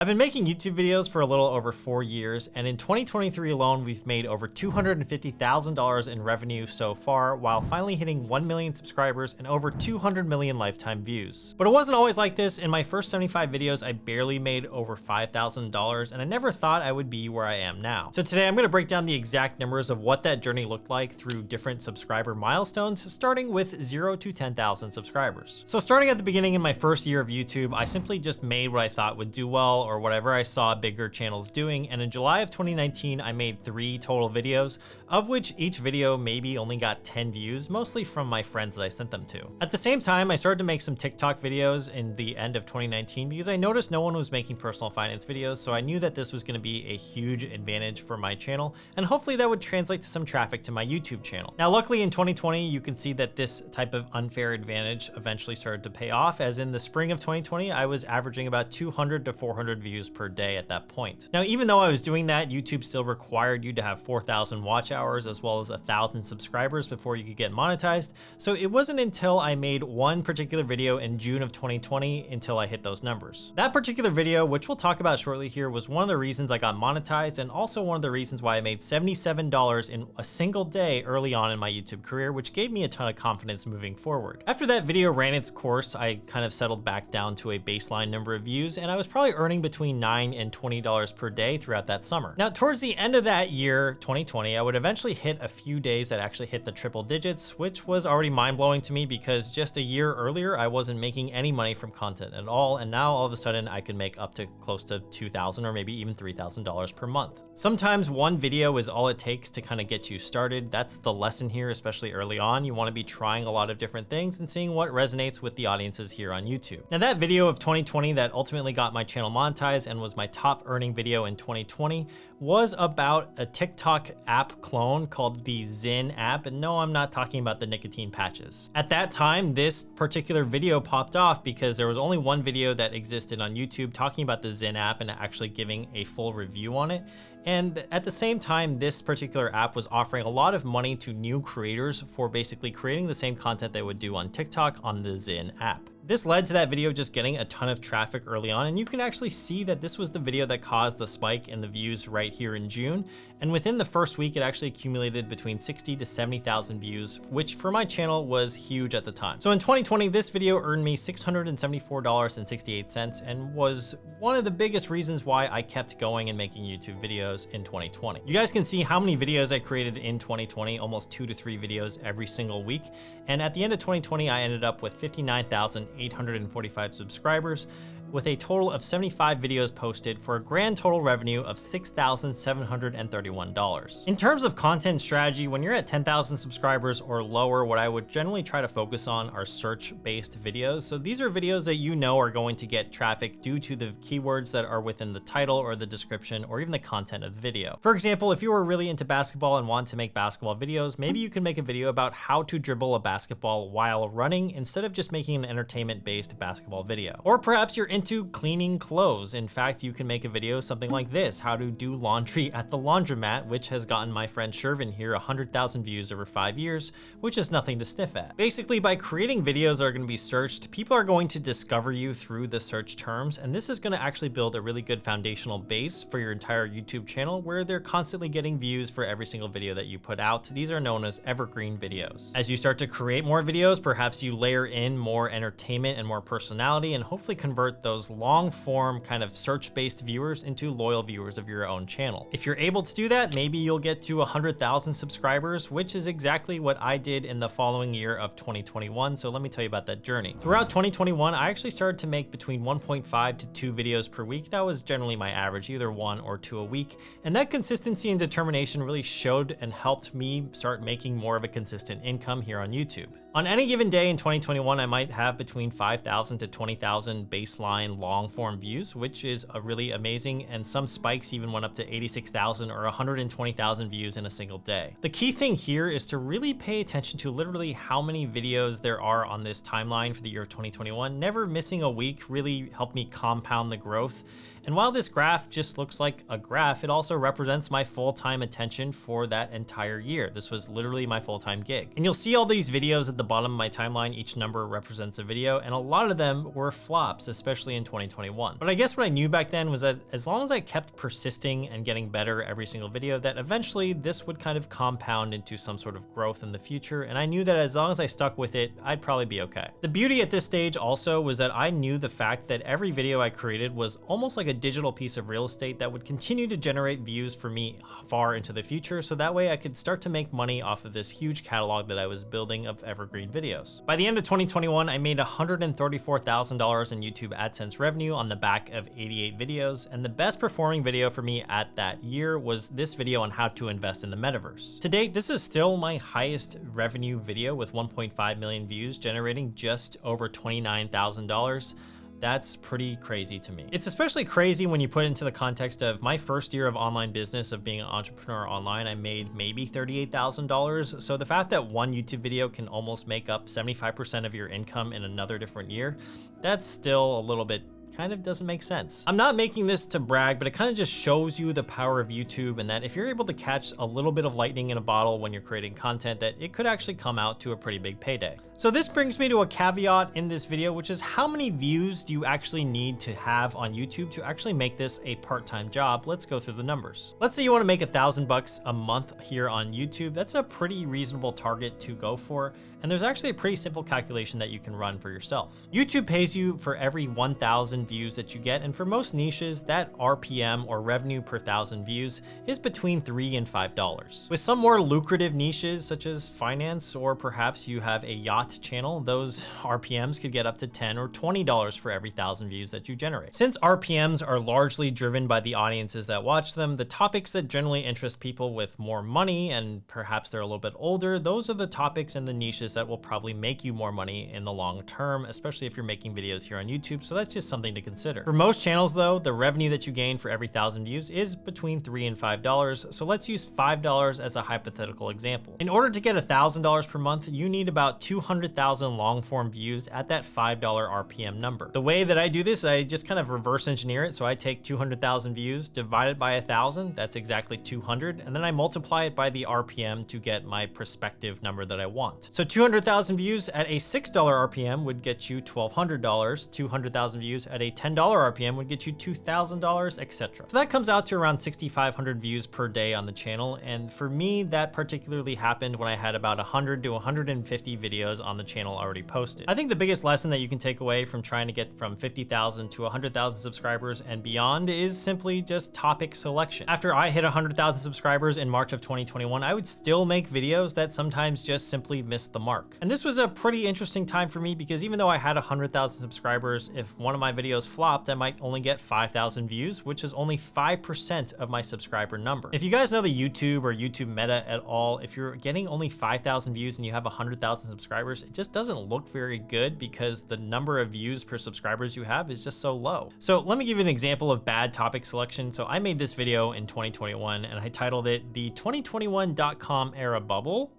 I've been making YouTube videos for a little over 4 years, and in 2023 alone, we've made over $250,000 in revenue so far, while finally hitting 1 million subscribers and over 200 million lifetime views. But it wasn't always like this. In my first 75 videos, I barely made over $5,000, and I never thought I would be where I am now. So today I'm gonna break down the exact numbers of what that journey looked like through different subscriber milestones, starting with 0 to 10,000 subscribers. So starting at the beginning in my first year of YouTube, I simply just made what I thought would do well, or whatever I saw bigger channels doing. And in July of 2019, I made 3 total videos, of which each video maybe only got 10 views, mostly from my friends that I sent them to. At the same time, I started to make some TikTok videos in the end of 2019 because I noticed no one was making personal finance videos, so I knew that this was gonna be a huge advantage for my channel, and hopefully that would translate to some traffic to my YouTube channel. Now, luckily in 2020, you can see that this type of unfair advantage eventually started to pay off, as in the spring of 2020, I was averaging about 200 to 400 views per day at that point. Now, even though I was doing that, YouTube still required you to have 4,000 watch hours as well as 1,000 subscribers before you could get monetized. So it wasn't until I made one particular video in June of 2020 until I hit those numbers. That particular video, which we'll talk about shortly here, was one of the reasons I got monetized, and also one of the reasons why I made $77 in a single day early on in my YouTube career, which gave me a ton of confidence moving forward. After that video ran its course, I kind of settled back down to a baseline number of views, and I was probably earning between $9 and $20 per day throughout that summer. Now, towards the end of that year, 2020, I would eventually hit a few days that actually hit the triple digits, which was already mind-blowing to me because just a year earlier, I wasn't making any money from content at all, and now all of a sudden I could make up to close to $2,000 or maybe even $3,000 per month. Sometimes one video is all it takes to kind of get you started. That's the lesson here, especially early on. You want to be trying a lot of different things and seeing what resonates with the audiences here on YouTube. Now, that video of 2020 that ultimately got my channel monetized and was my top earning video in 2020 was about a TikTok app clone called the Zyn app. And no, I'm not talking about the nicotine patches. At that time, this particular video popped off because there was only one video that existed on YouTube talking about the Zyn app and actually giving a full review on it. And at the same time, this particular app was offering a lot of money to new creators for basically creating the same content they would do on TikTok on the Zyn app. This led to that video just getting a ton of traffic early on, and you can actually see that this was the video that caused the spike in the views right here in June. And within the first week, it actually accumulated between 60 to 70,000 views, which for my channel was huge at the time. So in 2020, this video earned me $674.68 and was one of the biggest reasons why I kept going and making YouTube videos in 2020. You guys can see how many videos I created in 2020, almost 2 to 3 videos every single week. And at the end of 2020, I ended up with 59,845 subscribers, with a total of 75 videos posted for a grand total revenue of $6,731. In terms of content strategy, when you're at 10,000 subscribers or lower, what I would generally try to focus on are search-based videos. So these are videos that you know are going to get traffic due to the keywords that are within the title or the description or even the content of the video. For example, if you were really into basketball and want to make basketball videos, maybe you can make a video about how to dribble a basketball while running instead of just making an entertainment-based basketball video. Or perhaps you're into cleaning clothes. In fact, you can make a video something like this, how to do laundry at the laundromat, which has gotten my friend Shervin here 100,000 views over 5 years, which is nothing to sniff at. Basically, by creating videos that are going to be searched, people are going to discover you through the search terms, and this is going to actually build a really good foundational base for your entire YouTube channel where they're constantly getting views for every single video that you put out. These are known as evergreen videos. As you start to create more videos, perhaps you layer in more entertainment and more personality and hopefully convert those long form kind of search-based viewers into loyal viewers of your own channel. If you're able to do that, maybe you'll get to 100,000 subscribers, which is exactly what I did in the following year of 2021. So let me tell you about that journey. Throughout 2021, I actually started to make between 1.5 to 2 videos per week. That was generally my average, either 1 or 2 a week. And that consistency and determination really showed and helped me start making more of a consistent income here on YouTube. On any given day in 2021, I might have between 5,000 to 20,000 baseline long form views, which is a really amazing, and some spikes even went up to 86,000 or 120,000 views in a single day. The key thing here is to really pay attention to literally how many videos there are on this timeline for the year of 2021. Never missing a week really helped me compound the growth. And while this graph just looks like a graph, it also represents my full-time attention for that entire year. This was literally my full-time gig. And you'll see all these videos at the bottom of my timeline. Each number represents a video, and a lot of them were flops, especially in 2021. But I guess what I knew back then was that as long as I kept persisting and getting better every single video, that eventually this would kind of compound into some sort of growth in the future. And I knew that as long as I stuck with it, I'd probably be okay. The beauty at this stage also was that I knew the fact that every video I created was almost like a digital piece of real estate that would continue to generate views for me far into the future. So that way I could start to make money off of this huge catalog that I was building of evergreen videos. By the end of 2021, I made $134,000 in YouTube AdSense revenue on the back of 88 videos. And the best performing video for me at that year was this video on how to invest in the metaverse. To date, this is still my highest revenue video with 1.5 million views, generating just over $29,000. That's pretty crazy to me. It's especially crazy when you put it into the context of my first year of online business, of being an entrepreneur online. I made maybe $38,000. So the fact that one YouTube video can almost make up 75% of your income in another different year, that's still a little bit kind of doesn't make sense. I'm not making this to brag, but it kind of just shows you the power of YouTube, and that if you're able to catch a little bit of lightning in a bottle when you're creating content, that it could actually come out to a pretty big payday. So this brings me to a caveat in this video, which is how many views do you actually need to have on YouTube to actually make this a part-time job? Let's go through the numbers. Let's say you want to make $1,000 a month here on YouTube. That's a pretty reasonable target to go for. And there's actually a pretty simple calculation that you can run for yourself. YouTube pays you for every 1,000 views that you get. And for most niches, that RPM, or revenue per 1,000 views, is between $3 and $5. With some more lucrative niches such as finance, or perhaps you have a yacht channel, those RPMs could get up to $10 or $20 for every 1,000 views that you generate. Since RPMs are largely driven by the audiences that watch them, the topics that generally interest people with more money, and perhaps they're a little bit older, those are the topics and the niches that will probably make you more money in the long term, especially if you're making videos here on YouTube. So that's just something to consider. For most channels though, the revenue that you gain for every 1,000 views is between $3 and $5. So let's use $5 as a hypothetical example. In order to get $1,000 per month, you need about 200,000 long form views at that $5 RPM number. The way that I do this, I just kind of reverse engineer it. So I take 200,000 views, divide it by 1,000, that's exactly 200. And then I multiply it by the RPM to get my prospective number that I want. So 200,000 views at a $6 RPM would get you $1,200. 200,000 views at a $10 RPM would get you $2,000, etc. So that comes out to around 6,500 views per day on the channel. And for me, that particularly happened when I had about 100 to 150 videos on the channel already posted. I think the biggest lesson that you can take away from trying to get from 50,000 to 100,000 subscribers and beyond is simply just topic selection. After I hit 100,000 subscribers in March of 2021, I would still make videos that sometimes just simply missed the mark. And this was a pretty interesting time for me because even though I had 100,000 subscribers, if one of my videos flopped, I might only get 5,000 views, which is only 5% of my subscriber number. If you guys know the YouTube or YouTube meta at all, if you're getting only 5,000 views and you have 100,000 subscribers, it just doesn't look very good because the number of views per subscribers you have is just so low. So let me give you an example of bad topic selection. So I made this video in 2021 and I titled it "The 2021.com Era Bubble?"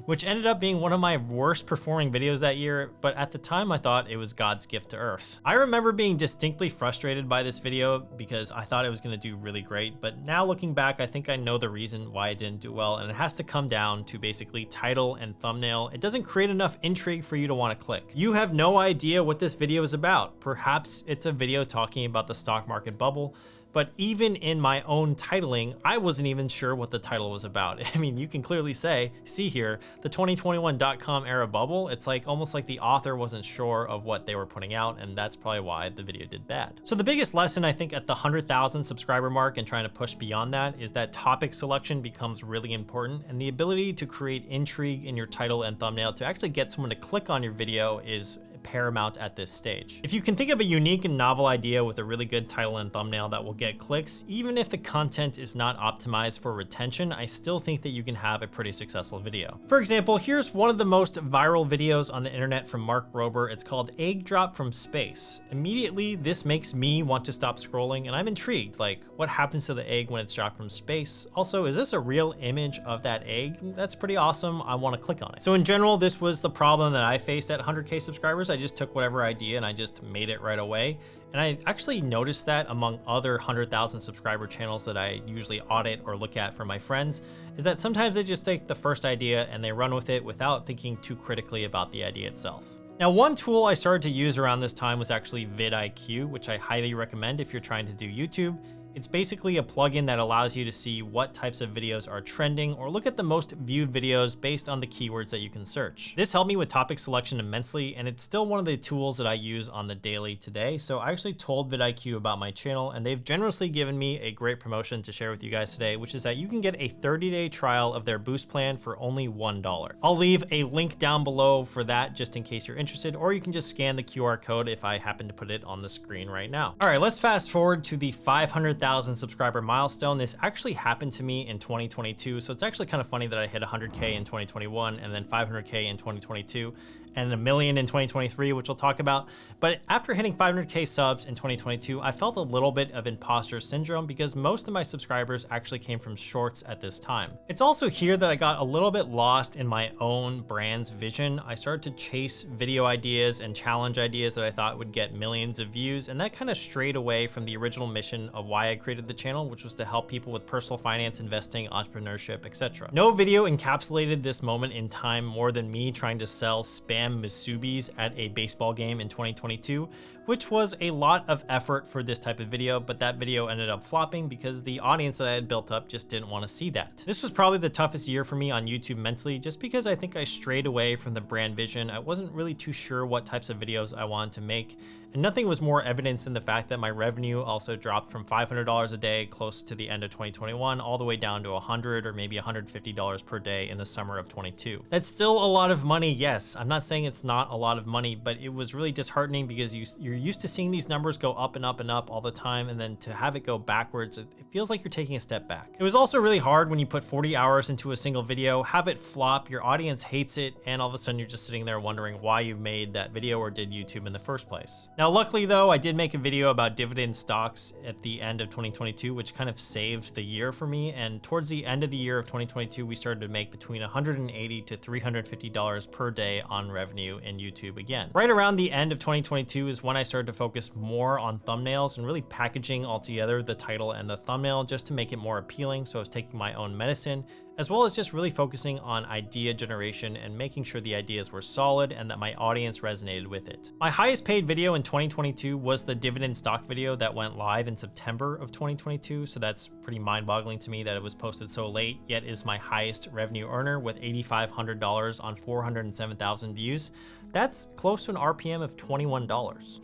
which ended up being one of my worst performing videos that year, but at the time I thought it was God's gift to earth. I remember being distinctly frustrated by this video because I thought it was gonna do really great, but now looking back, I think I know the reason why it didn't do well, and it has to come down to basically title and thumbnail. It doesn't create enough intrigue for you to wanna click. You have no idea what this video is about. Perhaps it's a video talking about the stock market bubble, but even in my own titling, I wasn't even sure what the title was about. I mean, you can clearly see here, the 2021.com era bubble. It's like almost like the author wasn't sure of what they were putting out, and that's probably why the video did bad. So the biggest lesson I think at the 100,000 subscriber mark and trying to push beyond that is that topic selection becomes really important, and the ability to create intrigue in your title and thumbnail to actually get someone to click on your video is paramount at this stage. If you can think of a unique and novel idea with a really good title and thumbnail that will get clicks, even if the content is not optimized for retention, I still think that you can have a pretty successful video. For example, here's one of the most viral videos on the internet from Mark Rober. It's called "Egg Drop from Space." Immediately, this makes me want to stop scrolling, and I'm intrigued, like, what happens to the egg when it's dropped from space? Also, is this a real image of that egg? That's pretty awesome. I want to click on it. So in general, this was the problem that I faced at 100K subscribers. I just took whatever idea and I just made it right away. And I actually noticed that among other 100,000 subscriber channels that I usually audit or look at for my friends, is that sometimes they just take the first idea and they run with it without thinking too critically about the idea itself. Now, one tool I started to use around this time was actually vidIQ, which I highly recommend if you're trying to do YouTube. It's basically a plugin that allows you to see what types of videos are trending or look at the most viewed videos based on the keywords that you can search. This helped me with topic selection immensely, and it's still one of the tools that I use on the daily today. So I actually told vidIQ about my channel, and they've generously given me a great promotion to share with you guys today, which is that you can get a 30-day trial of their boost plan for only $1. I'll leave a link down below for that just in case you're interested, or you can just scan the QR code if I happen to put it on the screen right now. All right, let's fast forward to the 500,000 subscriber milestone. This actually happened to me in 2022, so it's actually kind of funny that I hit 100K in 2021 and then 500K in 2022 and 1 million in 2023, which we'll talk about. But after hitting 500K subs in 2022, I felt a little bit of imposter syndrome because most of my subscribers actually came from shorts at this time. It's also here that I got a little bit lost in my own brand's vision. I started to chase video ideas and challenge ideas that I thought would get millions of views, and that kind of strayed away from the original mission of why I created the channel, which was to help people with personal finance, investing, entrepreneurship, etc. No video encapsulated this moment in time more than me trying to sell spam Misubis at a baseball game in 2022, which was a lot of effort for this type of video, but that video ended up flopping because the audience that I had built up just didn't want to see that. This was probably the toughest year for me on YouTube mentally, just because I think I strayed away from the brand vision. I wasn't really too sure what types of videos I wanted to make, and nothing was more evidence than the fact that my revenue also dropped from $500 a day close to the end of 2021 all the way down to $100 or maybe $150 per day in the summer of 22. That's still a lot of money, yes. I'm not saying it's not a lot of money, but it was really disheartening because you're used to seeing these numbers go up and up and up all the time, and then to have it go backwards, it feels like you're taking a step back. It was also really hard when you put 40 hours into a single video, have it flop, your audience hates it, and all of a sudden you're just sitting there wondering why you made that video or did YouTube in the first place. Now, luckily though, I did make a video about dividend stocks at the end of 2022, which kind of saved the year for me. And towards the end of the year of 2022, we started to make between $180 to $350 per day on revenue in YouTube again. Right around the end of 2022 is when I started to focus more on thumbnails and really packaging all together the title and the thumbnail just to make it more appealing. So I was taking my own medicine, as well as just really focusing on idea generation and making sure the ideas were solid and that my audience resonated with it. My highest paid video in 2022 was the dividend stock video that went live in September of 2022. So that's pretty mind-boggling to me that it was posted so late, yet is my highest revenue earner with $8,500 on 407,000 views. That's close to an RPM of $21.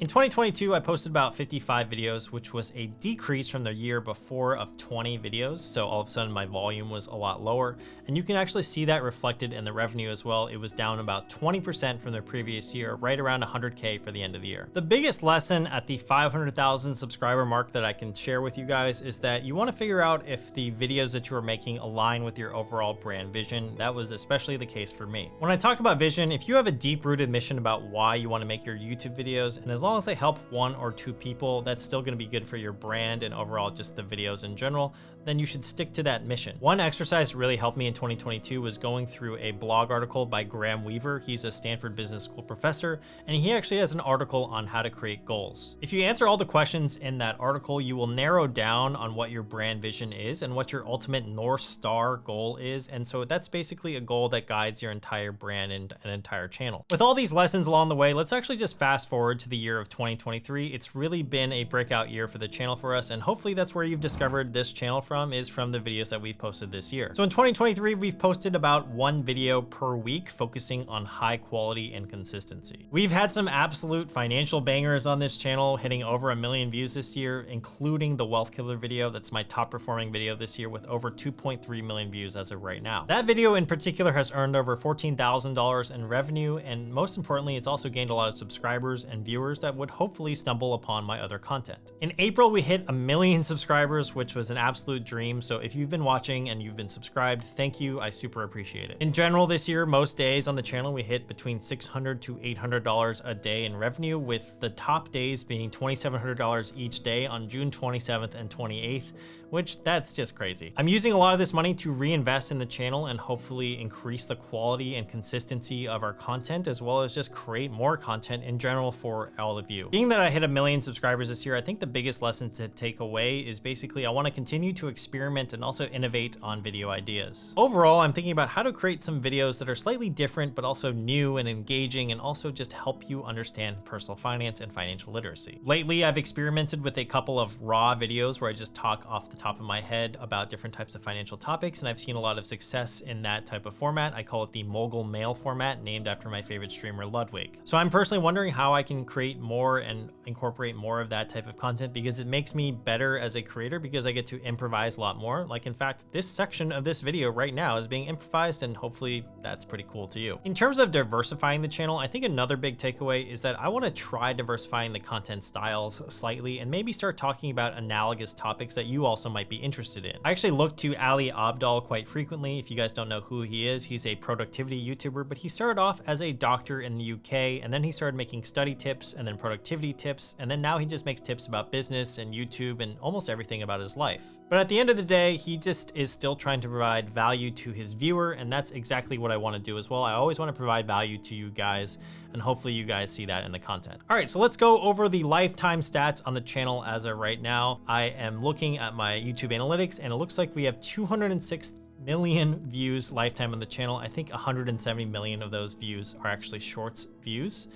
In 2022, I posted about 55 videos, which was a decrease from the year before of 20 videos. So all of a sudden my volume was a lot lower, and you can actually see that reflected in the revenue as well. It was down about 20% from the previous year, right around 100K for the end of the year. The biggest lesson at the 500,000 subscriber mark that I can share with you guys is that you want to figure out if the videos that you are making align with your overall brand vision. That was especially the case for me. When I talk about vision, if you have a deep-rooted mission about why you want to make your YouTube videos, and as long as they help 1 or 2 people, that's still going to be good for your brand and overall just the videos in general, then you should stick to that mission. One exercise that really helped me in 2022 was going through a blog article by Graham Weaver. He's a Stanford Business School professor, and he actually has an article on how to create goals. If you answer all the questions in that article, you will narrow down on what your brand vision is and what your ultimate North Star goal is. And so that's basically a goal that guides your entire brand and an entire channel. With all these lessons along the way, let's actually just fast forward to the year of 2023. It's really been a breakout year for the channel for us, and hopefully that's where you've discovered this channel from, is from the videos that we've posted this year. So in 2023, we've posted about 1 video per week, focusing on high quality and consistency. We've had some absolute financial bangers on this channel, hitting over 1 million views this year, including the Wealth Killer video. That's my top performing video this year with over 2.3 million views as of right now. That video in particular has earned over $14,000 in revenue, and most importantly, it's also gained a lot of subscribers and viewers that would hopefully stumble upon my other content. In April, we hit 1 million subscribers, which was an absolute dream. So if you've been watching and you've been subscribed subscribed. Thank you, I super appreciate it. In general this year, most days on the channel, we hit between $600 to $800 a day in revenue, with the top days being $2,700 each day on June 27th and 28th, which that's just crazy. I'm using a lot of this money to reinvest in the channel and hopefully increase the quality and consistency of our content, as well as just create more content in general for all of you. Being that I hit 1 million subscribers this year, I think the biggest lesson to take away is basically I want to continue to experiment and also innovate on video ideas. Overall, I'm thinking about how to create some videos that are slightly different, but also new and engaging, and also just help you understand personal finance and financial literacy. Lately, I've experimented with a couple of raw videos where I just talk off the top of my head about different types of financial topics, and I've seen a lot of success in that type of format. I call it the mogul mail format, named after my favorite streamer, Ludwig. So I'm personally wondering how I can create more and incorporate more of that type of content, because it makes me better as a creator, because I get to improvise a lot more. Like, in fact, this section of this video right now is being improvised, and hopefully that's pretty cool to you. In terms of diversifying the channel, I think another big takeaway is that I want to try diversifying the content styles slightly and maybe start talking about analogous topics that you also might be interested in. I actually look to Ali Abdaal quite frequently. If you guys don't know who he is, he's a productivity YouTuber, but he started off as a doctor in the UK, and then he started making study tips and then productivity tips, and then now he just makes tips about business and YouTube and almost everything about his life. But at the end of the day, he just is still trying to provide value to his viewer, and that's exactly what I want to do as well. I always want to provide value to you guys, and hopefully you guys see that in the content. All right, so let's go over the lifetime stats on the channel as of right now. I am looking at my YouTube analytics, and it looks like we have 206 million views lifetime on the channel. I think 170 million of those views are actually shorts views.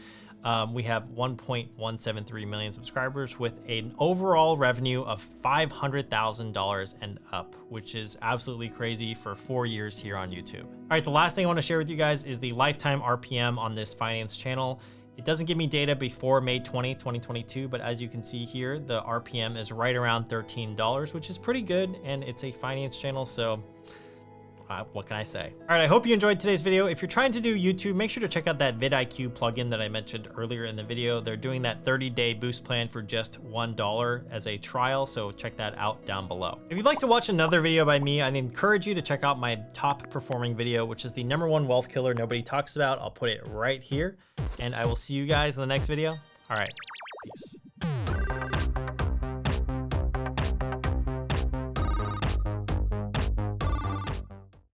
We have 1.173 million subscribers with an overall revenue of $500,000 and up, which is absolutely crazy for 4 years here on YouTube. All right, the last thing I want to share with you guys is the lifetime RPM on this finance channel. It doesn't give me data before May 20, 2022, but as you can see here, the RPM is right around $13, which is pretty good, and it's a finance channel, so what can I say? All right, I hope you enjoyed today's video. If you're trying to do YouTube, make sure to check out that vidIQ plugin that I mentioned earlier in the video. They're doing that 30-day boost plan for just $1 as a trial, so check that out down below. If you'd like to watch another video by me, I'd encourage you to check out my top performing video, which is the #1 wealth killer nobody talks about. I'll put it right here, and I will see you guys in the next video. All right, peace.